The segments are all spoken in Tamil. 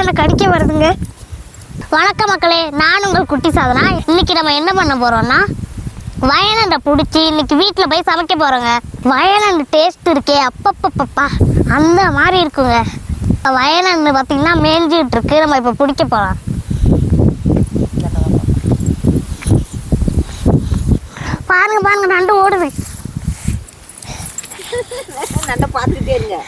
என்ன கடிக்க வருதுங்க. வணக்கம் மக்களே, நான் உங்கள் குட்டி சாதனா. இன்னைக்கு நம்ம என்ன பண்ண போறோம்னா வயலண்டை பிடிச்சி இன்னைக்கு வீட்டில் போய் சமைக்க போறோங்க. வயலண்டு டேஸ்ட் இருக்கே அப்பப்பப்பப்பா அந்த மாதிரி இருக்குங்க. வயலண்டு பார்த்தீங்கன்னா மேய்ஞ்சிட்டு இருக்கு. நம்ம இப்போ பிடிக்க போகலாம். பாருங்க பாருங்க, நண்டு ஓடுது. நண்டை பார்த்துட்டே இருங்க.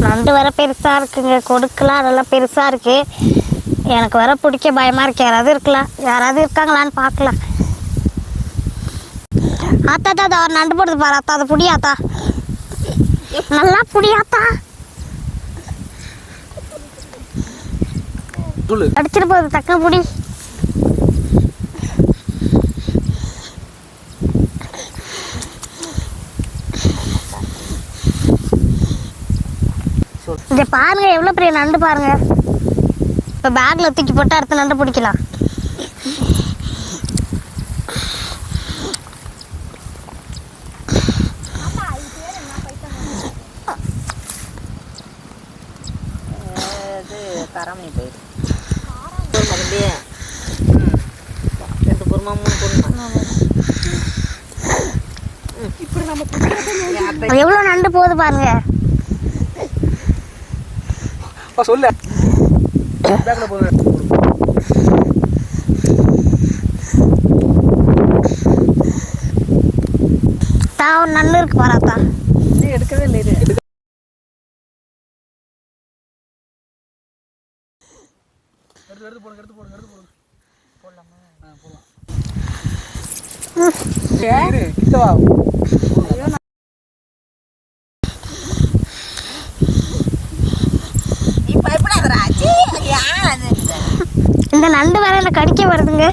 நண்டு வர பெருசா இருக்குங்க. கொடுக்கலாம் நல்லா பெருசா இருக்கு. எனக்கு வர பிடிக்க பயமா இருக்கு. யாராவது இருக்காங்களான்னு பார்க்கலாம். ஆத்தா ஒரு நண்டு போடுது பாரு ஆத்தா. அதை புடியாத்தா, நல்லா புடியாத்தா. அடிச்சிட்டு போகுது, டக்குனு புடி. இங்க பாருங்க எவ்வளவு பெரிய நண்டு பாருங்க. இப்ப பேக்ல தூக்கி போட்டு அடுத்த நண்டு பிடிக்கலாம். கரமணி போயிடு முதல்லையே 2 பொறுமா 3 பொறுமா இப்படி நம்ம எவ்வளவு நண்டு போகுது பாருங்க. சொல்லு பேக்ல போகுது. ஒரு நண்டு இருக்கு பாராத்தா. எடுக்கவே இல்லை. இது எடுத்து போடுங்க போடலாமா? போடலாம். இந்த நண்டு வேற என்ன கடிக்க வருதுங்க.